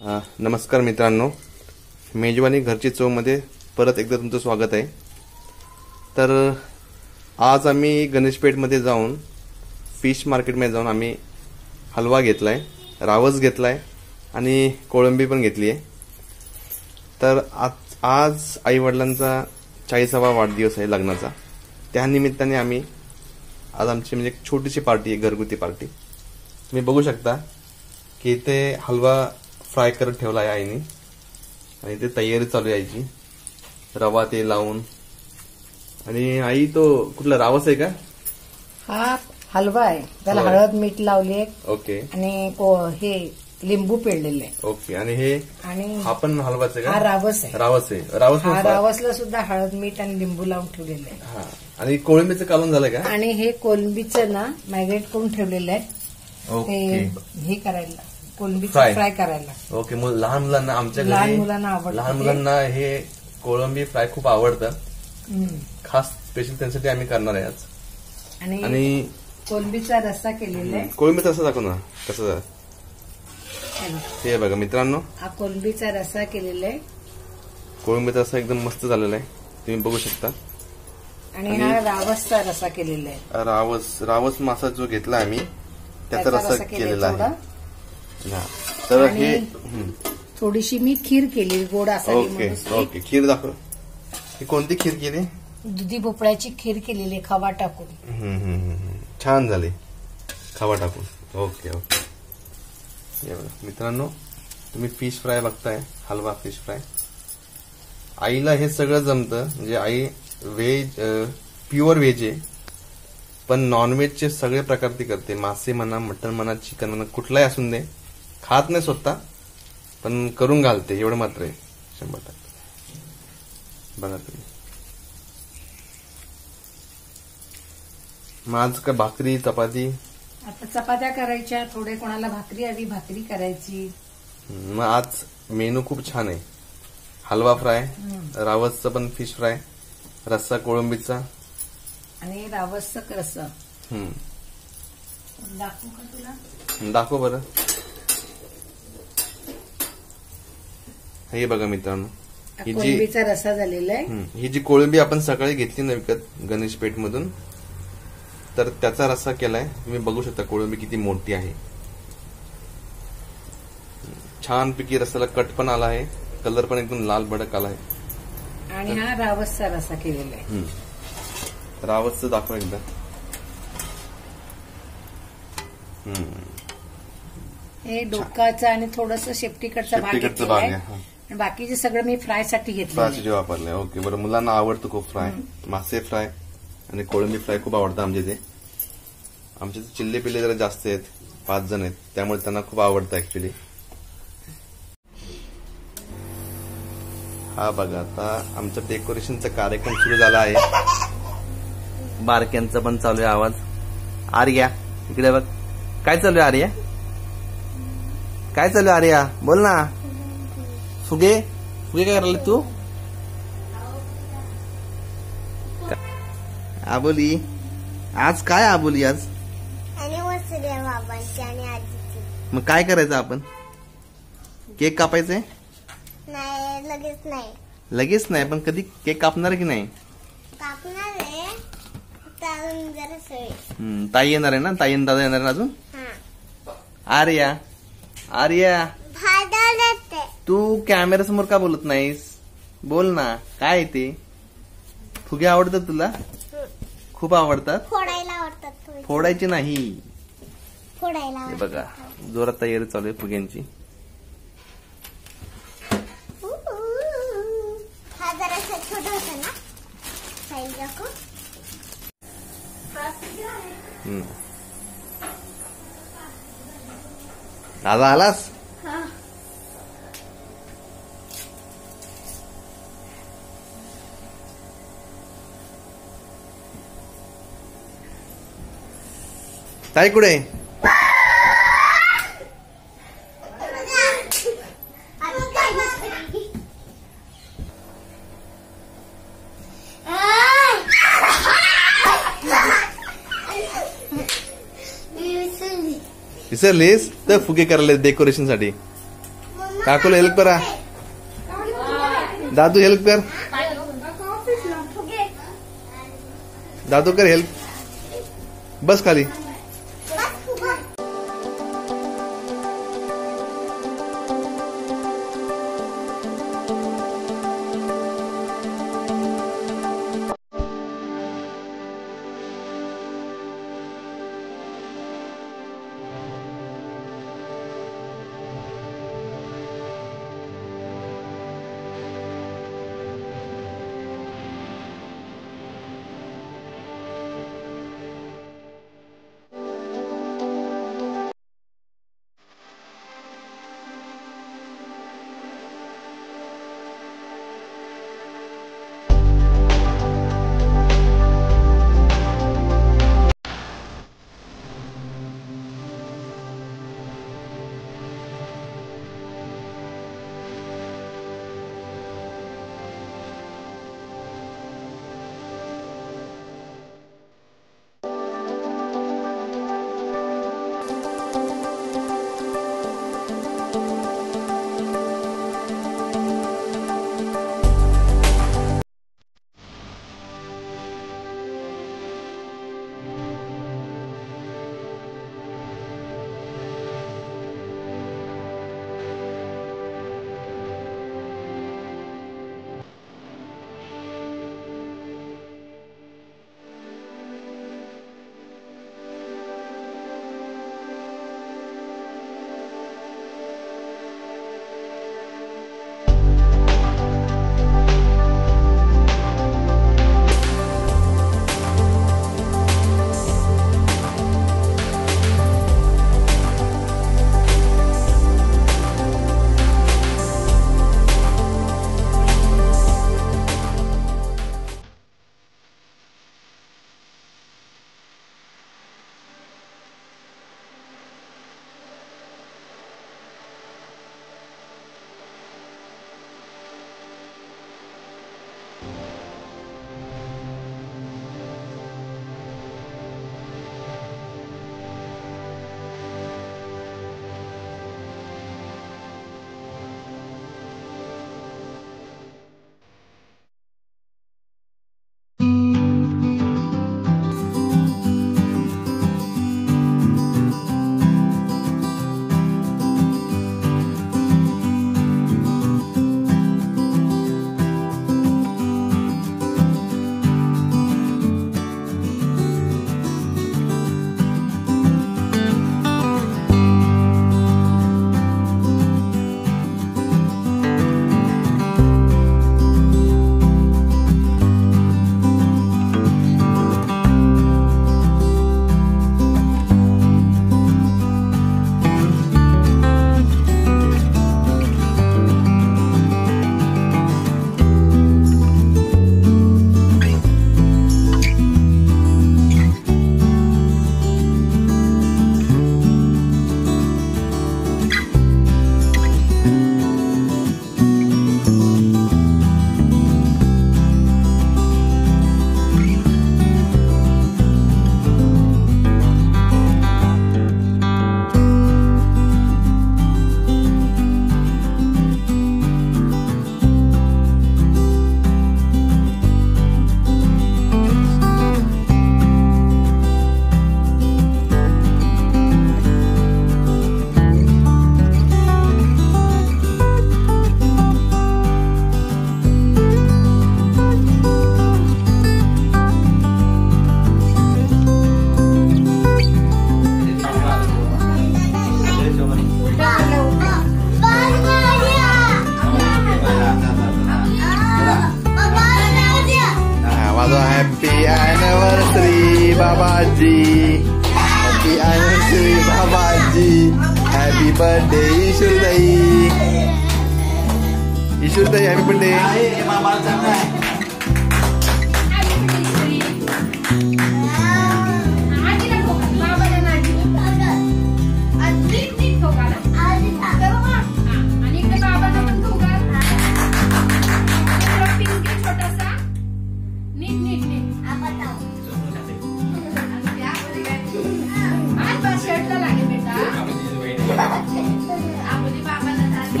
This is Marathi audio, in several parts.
नमस्कार मित्रांनो, मेजवानी घरची चवमध्ये परत एकदा तुमचं स्वागत आहे। तर आज आम्ही गणेशपेठमध्ये जाऊन फिश मार्केटमध्ये जाऊन आम्ही हलवा घेतलाय, रावस घेतलाय आणि कोळंबी पण घेतली आहे। तर आज आई वडिलांचा 40वा वाढदिवस आहे लग्नाचा। त्या निमित्ताने आम्ही आज आमची म्हणजे एक छोटीशी पार्टी आहे, घरगुती पार्टी। तुम्ही बघू शकता की इथे हलवा फ्राय करत ठेवला आहे आईने आणि ते तयारी चालू आहे आईची, रवा ते लावून। आणि आई तो कुठला रावस आहे का? हा हलवा आहे, त्याला हळद मीठ लावले। ओके। आणि हे लिंबू पिळलेले। ओके। आणि हे आणि हा पण हलवाच आहे का? हा रावस आहे। रावस आहे। रावसला सुद्धा हळद मीठ आणि लिंबू लावून ठेवलेलं आहे। हा। आणि कोळंबीचं कालवण झालंय का? आणि हे कोलंबीचं ना मॅग्नेट करून ठेवलेलं आहे। ओके। हे करायला कोलंबीचं फ्राय करायला। ओके। मग लहान मुलांना आमच्या घरी लहान मुलांना आवडतं, लहान मुलांना हे कोळंबी फ्राय खूप आवडतं। खास स्पेशल त्यांच्यासाठी आम्ही करणार आहे आज। आणि कोलंबीचा रस्सा केलेला आहे। कोळंबीचा रस्सा दाखव ना कसं। हे बघा मित्रांनो, हा कोलंबीचा रस्सा केलेला आहे। कोळंबीचा रस्सा एकदम मस्त झालेला आहे, तुम्ही बघू शकता। आणि हा रावसचा रस्सा केलेला आहे। रावस मासा जो घेतला आम्ही त्याचा रस्सा केलेला आहे। तर हे थोडीशी मी खीर केली गोड असावी म्हणून। ओके। खीर दाखव। ही कोणती खीर केली? दुधी भोपळ्याची खीर केलेली, खवा टाकून। छान झाली, खवा टाकून। Okay okay. हे बघा मित्रांनो, तुम्ही फिश फ्राय बघताय, हलवा फिश फ्राय। आईला हे सगळं जमतं, म्हणजे आई प्युअर व्हेज आहे, पण नॉनव्हेजचे सगळे प्रकार ती करते। मासे म्हणा, मटण म्हणा, चिकन म्हणा, कुठलाही असून दे। खात नाही स्वतः, पण करून घालते, एवढं मात्र आहे 100%। बघा तुम्ही। मग आज का भाकरी चपाती? आता चपात्या करायच्या, थोडे कोणाला भाकरी हवी भाकरी करायची। मग आज मेनू खूप छान आहे, हलवा फ्राय, रावसचा पण फिश फ्राय, रस्सा कोळंबीचा आणि रावसचा रस्सा। दाखवू का तुला? दाखव बरं। हे बघा मित्रांनो, कोळंबीचा रस्सा झालेला आहे। ही जी कोळंबी आपण सकाळी घेतली ना विकत गणेशपेठ मधून, तर त्याचा रस्सा केलाय। तुम्ही बघू शकता कोळंबी किती मोठी आहे। छान पैकी रस्त्याला कट पण आला आहे, कलर पण एकदम लाल भडक आला आहे। आणि हा रावसचा रस्सा केलेला आहे। रावसचं दाखव एकदा। हे डोकाचा आणि थोडस शेपटीकडचा भाग घेतलेला, बाकीचे सगळं मी फ्राय साठी घेतलं, वापरलंय। ओके। बरं, मुलांना आवडतं खूप फ्राय, मासे फ्राय आणि कोळंबी फ्राय खूप आवडतं आमच्या इथे। आमच्या इथे चिल्ले पिल्ले जरा जास्त आहेत, 5 जण आहेत, त्यामुळे त्यांना खूप आवडतं ऍक्च्युली। हा बघा, आता आमचा डेकोरेशनचा कार्यक्रम सुरू झाला आहे। बारक्यांचा पण चालू आहे आवाज। आर्या इकडे बघ, काय चालू आहे आर्या? काय चालू आहे आर्या? बोल ना। फुगे काय करायला तू? आबोली आज काय? आबोली आज मग काय करायचं आपण? केक कापायचंय? नाही, लगेच नाही, पण कधी केक कापणार की नाही? कापणार आहे, ताई येणार आहे ना, ताई आणि दादा येणार ना अजून? आर्या तू कॅमेरा समोर का बोलत नाहीस? बोल ना, काय ते? फुगे आवडतात तुला? खूप आवडतात? फोडायला आवडतात। फोडायची नाही, फोडायला। बघा जोरात तयारी चालू आहे फुग्यांची। हा जरासा छोटा होता ना, साईज दाखव। दादा आलास? ताई कुठे? विसरलीस? तर फुगे करायला डेकोरेशन साठी काकूला हेल्प करा. दादू हेल्प कर. दादू कर हेल्प. बस खाली. बाबाजी, हैप्पी एनिवर्सरी बाबाजी, हैप्पी बर्थडे ईश्वरदाई, ईश्वरदाई हैप्पी बर्थडे।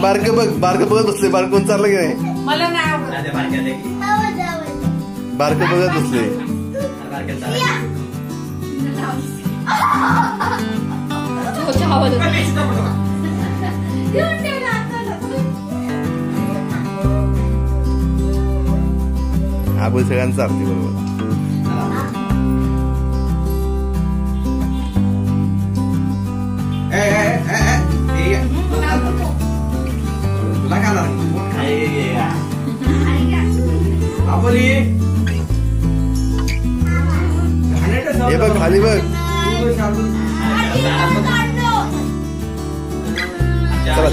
बारक बघत बसले. बारक कोण चाललं की नाही? मला नाही आवडत. बारक बघत बसले. आपण सगळ्यांना चालते बरोबर. तुला काय हे बघ खाली बघ. चला